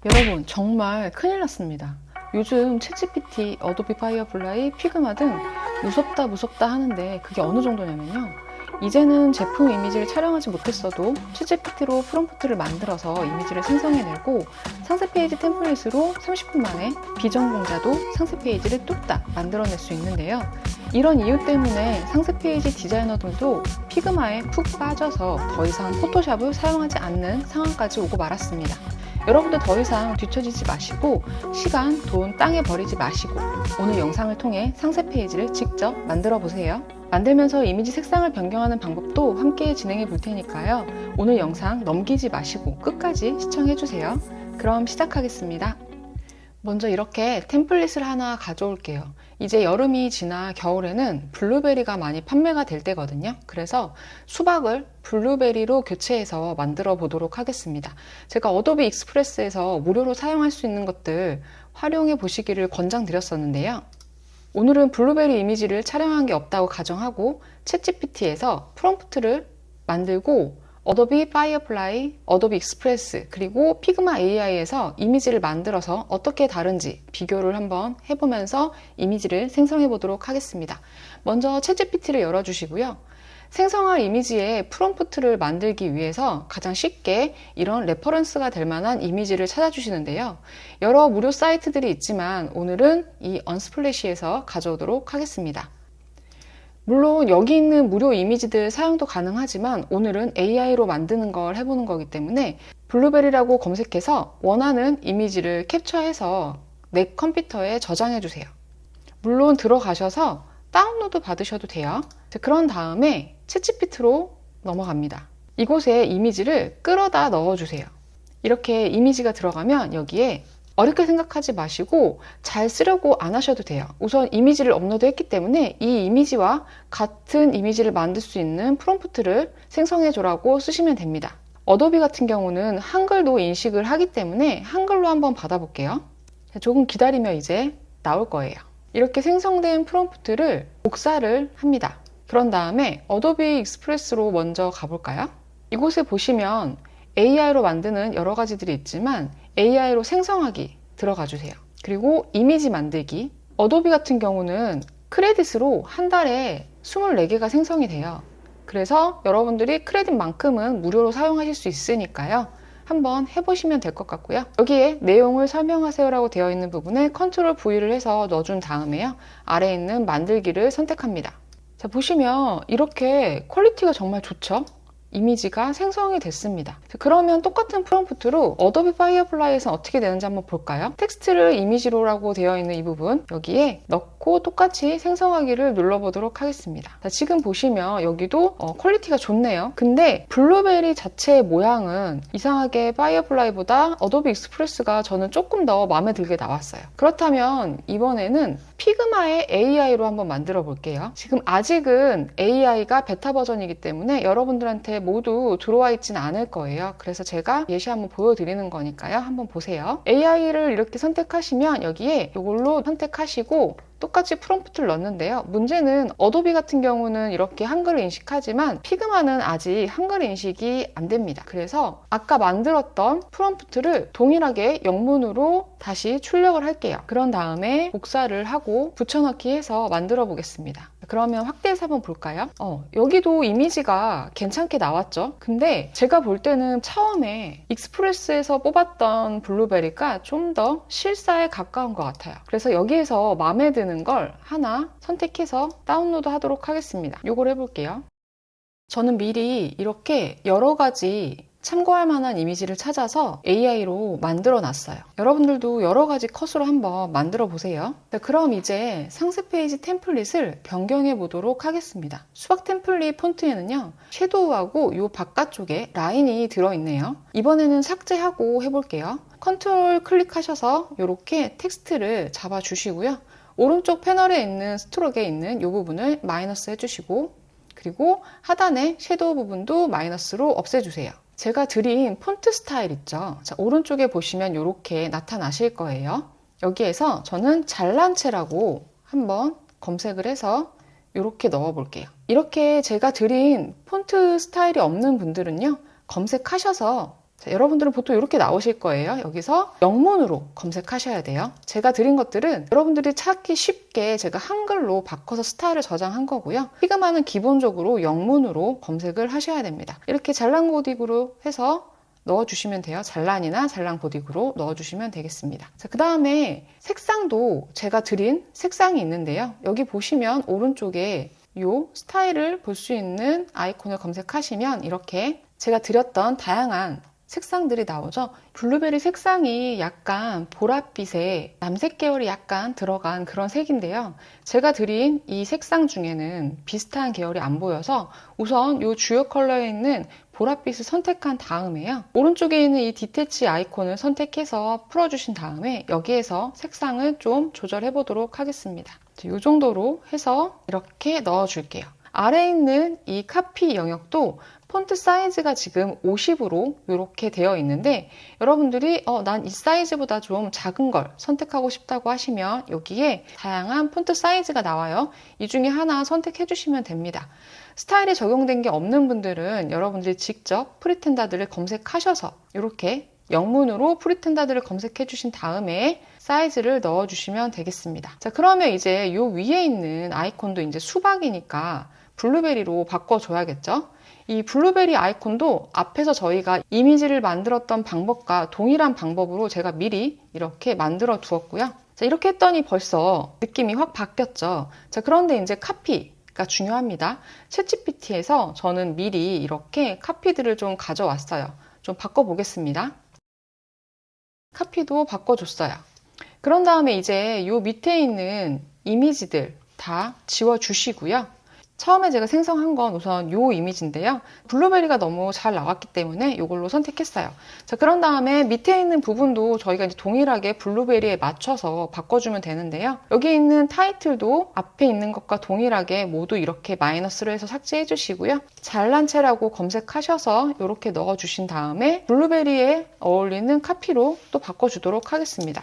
여러분 정말 큰일 났습니다. 요즘 챗GPT, 어도비 파이어플라이, 피그마 등 무섭다 하는데 그게 어느 정도냐면요. 이제는 제품 이미지를 촬영하지 못했어도 챗GPT로 프롬프트를 만들어서 이미지를 생성해내고 상세 페이지 템플릿으로 30분 만에 비전공자도 상세 페이지를 뚝딱 만들어낼 수 있는데요. 이런 이유 때문에 상세 페이지 디자이너들도 피그마에 푹 빠져서 더 이상 포토샵을 사용하지 않는 상황까지 오고 말았습니다. 여러분도 더 이상 뒤처지지 마시고 시간, 돈 땅에 버리지 마시고 오늘 영상을 통해 상세 페이지를 직접 만들어 보세요. 만들면서 이미지 색상을 변경하는 방법도 함께 진행해 볼 테니까요. 오늘 영상 넘기지 마시고 끝까지 시청해 주세요. 그럼 시작하겠습니다. 먼저 이렇게 템플릿을 하나 가져올게요. 이제 여름이 지나 겨울에는 블루베리가 많이 판매가 될 때거든요. 그래서 수박을 블루베리로 교체해서 만들어 보도록 하겠습니다. 제가 어도비 익스프레스에서 무료로 사용할 수 있는 것들 활용해 보시기를 권장드렸었는데요. 오늘은 블루베리 이미지를 촬영한 게 없다고 가정하고 챗GPT에서 프롬프트를 만들고 어도비 파이어플라이, 어도비 익스프레스, 그리고 피그마 AI에서 이미지를 만들어서 어떻게 다른지 비교를 한번 해보면서 이미지를 생성해 보도록 하겠습니다. 먼저 챗GPT를 열어주시고요. 생성할 이미지의 프롬프트를 만들기 위해서 가장 쉽게 이런 레퍼런스가 될 만한 이미지를 찾아주시는데요. 여러 무료 사이트들이 있지만 오늘은 이 언스플래시에서 가져오도록 하겠습니다. 물론 여기 있는 무료 이미지들 사용도 가능하지만 오늘은 AI로 만드는 걸 해보는 거기 때문에 블루베리라고 검색해서 원하는 이미지를 캡처해서 내 컴퓨터에 저장해 주세요. 물론 들어가셔서 다운로드 받으셔도 돼요. 그런 다음에 챗GPT로 넘어갑니다. 이곳에 이미지를 끌어다 넣어주세요. 이렇게 이미지가 들어가면 여기에 어렵게 생각하지 마시고 잘 쓰려고 안 하셔도 돼요. 우선 이미지를 업로드 했기 때문에 이 이미지와 같은 이미지를 만들 수 있는 프롬프트를 생성해 줘라고 쓰시면 됩니다. 어도비 같은 경우는 한글도 인식을 하기 때문에 한글로 한번 받아볼게요. 조금 기다리면 이제 나올 거예요. 이렇게 생성된 프롬프트를 복사를 합니다. 그런 다음에 어도비 익스프레스로 먼저 가볼까요? 이곳에 보시면 AI로 만드는 여러 가지들이 있지만 AI로 생성하기 들어가 주세요. 그리고 이미지 만들기. 어도비 같은 경우는 크레딧으로 한 달에 24개가 생성이 돼요. 그래서 여러분들이 크레딧만큼은 무료로 사용하실 수 있으니까요. 한번 해보시면 될 것 같고요. 여기에 내용을 설명하세요라고 되어 있는 부분에 컨트롤 V를 해서 넣어준 다음에요. 아래에 있는 만들기를 선택합니다. 자, 보시면 이렇게 퀄리티가 정말 좋죠? 이미지가 생성이 됐습니다. 그러면 똑같은 프롬프트로 어도비 파이어플라이에서 어떻게 되는지 한번 볼까요? 텍스트를 이미지로라고 되어 있는 이 부분 여기에 넣고 똑같이 생성하기를 눌러보도록 하겠습니다. 자, 지금 보시면 여기도 퀄리티가 좋네요. 근데 블루베리 자체의 모양은 이상하게 파이어플라이보다 어도비 익스프레스가 저는 조금 더 마음에 들게 나왔어요. 그렇다면 이번에는 피그마의 AI로 한번 만들어 볼게요. 지금 아직은 AI가 베타 버전이기 때문에 여러분들한테 모두 들어와 있지는 않을 거예요. 그래서 제가 예시 한번 보여드리는 거니까요. 한번 보세요. AI를 이렇게 선택하시면 여기에 이걸로 선택하시고 똑같이 프롬프트를 넣는데요. 문제는 어도비 같은 경우는 이렇게 한글을 인식하지만 피그마는 아직 한글 인식이 안 됩니다. 그래서 아까 만들었던 프롬프트를 동일하게 영문으로 다시 출력을 할게요. 그런 다음에 복사를 하고 붙여넣기 해서 만들어 보겠습니다. 그러면 확대해서 한번 볼까요? 여기도 이미지가 괜찮게 나왔죠? 근데 제가 볼 때는 처음에 익스프레스에서 뽑았던 블루베리가 좀 더 실사에 가까운 것 같아요. 그래서 여기에서 마음에 드는 걸 하나 선택해서 다운로드 하도록 하겠습니다. 이걸 해볼게요. 저는 미리 이렇게 여러 가지 참고할 만한 이미지를 찾아서 AI로 만들어 놨어요. 여러분들도 여러 가지 컷으로 한번 만들어 보세요. 그럼 이제 상세 페이지 템플릿을 변경해 보도록 하겠습니다. 수박 템플릿 폰트에는요, 섀도우하고 이 바깥쪽에 라인이 들어있네요. 이번에는 삭제하고 해볼게요. 컨트롤 클릭하셔서 이렇게 텍스트를 잡아 주시고요. 오른쪽 패널에 있는 스트로크에 있는 이 부분을 마이너스 해주시고, 그리고 하단의 섀도우 부분도 마이너스로 없애주세요. 제가 드린 폰트 스타일 있죠? 자, 오른쪽에 보시면 이렇게 나타나실 거예요. 여기에서 저는 잘난체라고 한번 검색을 해서 이렇게 넣어 볼게요. 이렇게 제가 드린 폰트 스타일이 없는 분들은요, 검색하셔서 자, 여러분들은 보통 이렇게 나오실 거예요. 여기서 영문으로 검색하셔야 돼요. 제가 드린 것들은 여러분들이 찾기 쉽게 제가 한글로 바꿔서 스타일을 저장한 거고요. 피그마는 기본적으로 영문으로 검색을 하셔야 됩니다. 이렇게 잘란고딕으로 해서 넣어주시면 돼요. 잘란이나 잘란고딕으로 넣어주시면 되겠습니다. 자, 그 다음에 색상도 제가 드린 색상이 있는데요. 여기 보시면 오른쪽에 이 스타일을 볼 수 있는 아이콘을 검색하시면 이렇게 제가 드렸던 다양한 색상들이 나오죠. 블루베리 색상이 약간 보랏빛에 남색 계열이 약간 들어간 그런 색인데요. 제가 드린 이 색상 중에는 비슷한 계열이 안 보여서 우선 이 주요 컬러에 있는 보랏빛을 선택한 다음에요. 오른쪽에 있는 이 디태치 아이콘을 선택해서 풀어주신 다음에 여기에서 색상을 좀 조절해 보도록 하겠습니다. 이 정도로 해서 이렇게 넣어줄게요. 아래에 있는 이 카피 영역도 폰트 사이즈가 지금 50으로 이렇게 되어 있는데 여러분들이 난 이 사이즈보다 좀 작은 걸 선택하고 싶다고 하시면 여기에 다양한 폰트 사이즈가 나와요. 이 중에 하나 선택해 주시면 됩니다. 스타일이 적용된 게 없는 분들은 여러분들이 직접 프리텐더들을 검색하셔서 이렇게 영문으로 프리텐더들을 검색해 주신 다음에 사이즈를 넣어 주시면 되겠습니다. 자, 그러면 이제 이 위에 있는 아이콘도 이제 수박이니까 블루베리로 바꿔줘야겠죠? 이 블루베리 아이콘도 앞에서 저희가 이미지를 만들었던 방법과 동일한 방법으로 제가 미리 이렇게 만들어 두었고요. 자, 이렇게 했더니 벌써 느낌이 확 바뀌었죠. 자, 그런데 이제 카피가 중요합니다. 챗GPT에서 저는 미리 이렇게 카피들을 좀 가져왔어요. 좀 바꿔보겠습니다. 카피도 바꿔줬어요. 그런 다음에 이제 요 밑에 있는 이미지들 다 지워주시고요. 처음에 제가 생성한 건 우선 요 이미지인데요. 블루베리가 너무 잘 나왔기 때문에 이걸로 선택했어요. 자, 그런 다음에 밑에 있는 부분도 저희가 이제 동일하게 블루베리에 맞춰서 바꿔주면 되는데요. 여기 있는 타이틀도 앞에 있는 것과 동일하게 모두 이렇게 마이너스로 해서 삭제해 주시고요. 잘난 채라고 검색하셔서 이렇게 넣어주신 다음에 블루베리에 어울리는 카피로 또 바꿔주도록 하겠습니다.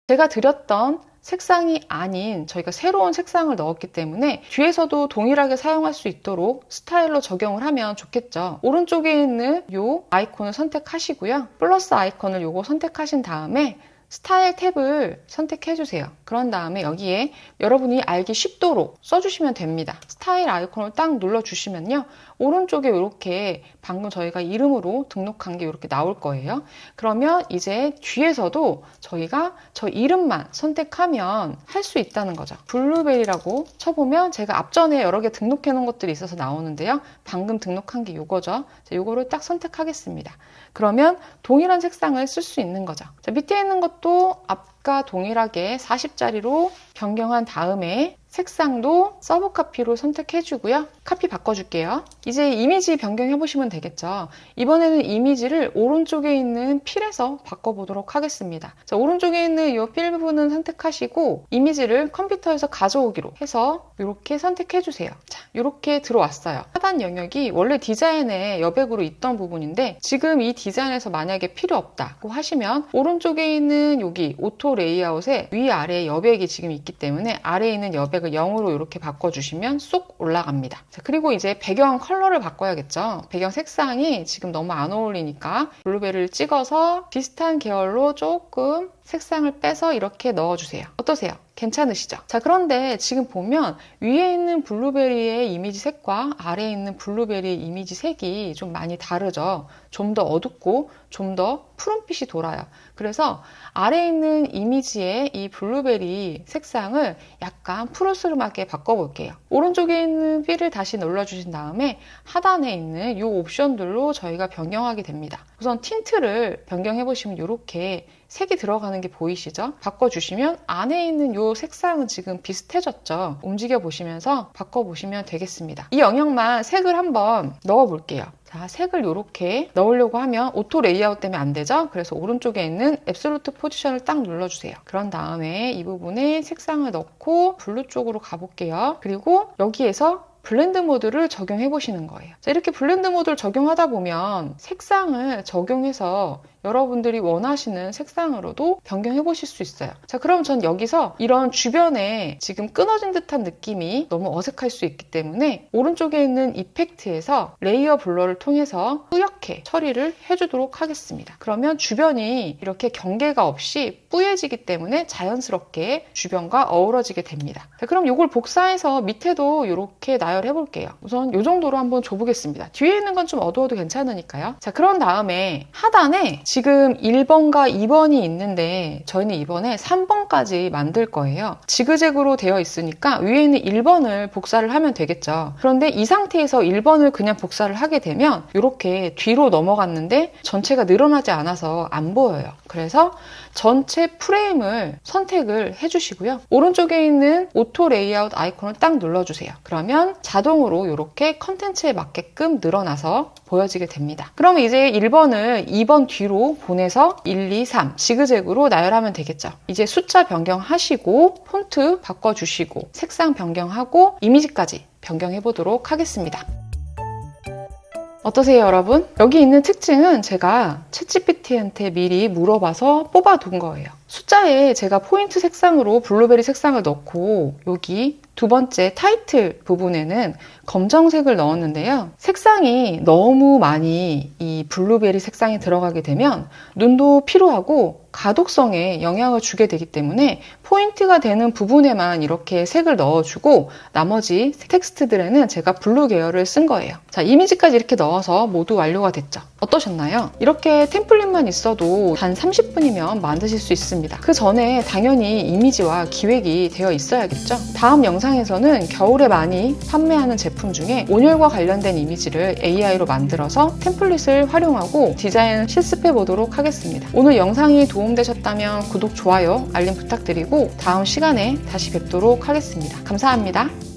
제가 드렸던 색상이 아닌 저희가 새로운 색상을 넣었기 때문에 뒤에서도 동일하게 사용할 수 있도록 스타일로 적용을 하면 좋겠죠. 오른쪽에 있는 이 아이콘을 선택하시고요. 플러스 아이콘을 요거 선택하신 다음에 스타일 탭을 선택해 주세요. 그런 다음에 여기에 여러분이 알기 쉽도록 써주시면 됩니다. 스타일 아이콘을 딱 눌러주시면요. 오른쪽에 이렇게 방금 저희가 이름으로 등록한 게 이렇게 나올 거예요. 그러면 이제 뒤에서도 저희가 저 이름만 선택하면 할 수 있다는 거죠. 블루베리라고 쳐보면 제가 앞전에 여러 개 등록해 놓은 것들이 있어서 나오는데요. 방금 등록한 게 이거죠. 이거를 딱 선택하겠습니다. 그러면 동일한 색상을 쓸 수 있는 거죠. 자, 밑에 있는 것도 앞과 동일하게 40짜리로 변경한 다음에 색상도 서브 카피로 선택해 주고요. 카피 바꿔줄게요. 이제 이미지 변경해 보시면 되겠죠. 이번에는 이미지를 오른쪽에 있는 필에서 바꿔보도록 하겠습니다. 자, 오른쪽에 있는 이 필 부분은 선택하시고 이미지를 컴퓨터에서 가져오기로 해서 이렇게 선택해 주세요. 자, 이렇게 들어왔어요. 하단 영역이 원래 디자인에 여백으로 있던 부분인데 지금 이 디자인에서 만약에 필요 없다고 하시면 오른쪽에 있는 여기 오토 레이아웃에 위아래 여백이 지금 있기 때문에 아래에 있는 여백을 0으로 이렇게 바꿔주시면 쏙 올라갑니다. 자, 그리고 이제 배경 컬러를 바꿔야겠죠. 배경 색상이 지금 너무 안 어울리니까 블루베리를 찍어서 비슷한 계열로 조금 색상을 빼서 이렇게 넣어주세요. 어떠세요? 괜찮으시죠? 자, 그런데 지금 보면 위에 있는 블루베리의 이미지 색과 아래에 있는 블루베리의 이미지 색이 좀 많이 다르죠. 좀 더 어둡고 좀 더 푸른빛이 돌아요. 그래서 아래에 있는 이미지의 이 블루베리 색상을 약간 푸르스름하게 바꿔볼게요. 오른쪽에 있는 필을 다시 눌러주신 다음에 하단에 있는 이 옵션들로 저희가 변경하게 됩니다. 우선 틴트를 변경해보시면 이렇게 색이 들어가는 게 보이시죠? 바꿔주시면 안에 있는 이 색상은 지금 비슷해졌죠? 움직여보시면서 바꿔보시면 되겠습니다. 이 영역만 색을 한번 넣어볼게요. 자, 색을 이렇게 넣으려고 하면 오토 레이아웃 때문에 안 되죠? 그래서 오른쪽에 있는 앱솔루트 포지션을 딱 눌러주세요. 그런 다음에 이 부분에 색상을 넣고 블루 쪽으로 가볼게요. 그리고 여기에서 블렌드 모드를 적용해 보시는 거예요. 자, 이렇게 블렌드 모드를 적용하다 보면 색상을 적용해서 여러분들이 원하시는 색상으로도 변경해 보실 수 있어요. 자, 그럼 전 여기서 이런 주변에 지금 끊어진 듯한 느낌이 너무 어색할 수 있기 때문에 오른쪽에 있는 이펙트에서 레이어 블러를 통해서 뿌옇게 처리를 해주도록 하겠습니다. 그러면 주변이 이렇게 경계가 없이 뿌얘지기 때문에 자연스럽게 주변과 어우러지게 됩니다. 자, 그럼 이걸 복사해서 밑에도 이렇게 나열해 볼게요. 우선 이 정도로 한번 줘보겠습니다. 뒤에 있는 건 좀 어두워도 괜찮으니까요. 자, 그런 다음에 하단에 지금 1번과 2번이 있는데 저희는 이번에 3번까지 만들 거예요. 지그재그로 되어 있으니까 위에 있는 1번을 복사를 하면 되겠죠. 그런데 이 상태에서 1번을 그냥 복사를 하게 되면 이렇게 뒤로 넘어갔는데 전체가 늘어나지 않아서 안 보여요. 그래서 전체 프레임을 선택을 해주시고요. 오른쪽에 있는 오토 레이아웃 아이콘을 딱 눌러주세요. 그러면 자동으로 이렇게 컨텐츠에 맞게끔 늘어나서 보여지게 됩니다. 그럼 이제 1번을 2번 뒤로 보내서 1, 2, 3 지그재그로 나열하면 되겠죠. 이제 숫자 변경하시고 폰트 바꿔주시고 색상 변경하고 이미지까지 변경해 보도록 하겠습니다. 어떠세요, 여러분? 여기 있는 특징은 제가 챗GPT한테 미리 물어봐서 뽑아둔 거예요. 숫자에 제가 포인트 색상으로 블루베리 색상을 넣고 여기 두 번째 타이틀 부분에는 검정색을 넣었는데요. 색상이 너무 많이 이 블루베리 색상이 들어가게 되면 눈도 피로하고 가독성에 영향을 주게 되기 때문에 포인트가 되는 부분에만 이렇게 색을 넣어주고 나머지 텍스트들에는 제가 블루 계열을 쓴 거예요. 자, 이미지까지 이렇게 넣어서 모두 완료가 됐죠. 어떠셨나요? 이렇게 템플릿만 있어도 단 30분이면 만드실 수 있습니다. 그 전에 당연히 이미지와 기획이 되어 있어야겠죠. 다음 영상에서는 겨울에 많이 판매하는 제품 중에 온열과 관련된 이미지를 AI로 만들어서 템플릿을 활용하고 디자인 실습해 보도록 하겠습니다. 오늘 영상이 도움되셨다면 구독, 좋아요, 알림 부탁드리고 다음 시간에 다시 뵙도록 하겠습니다. 감사합니다.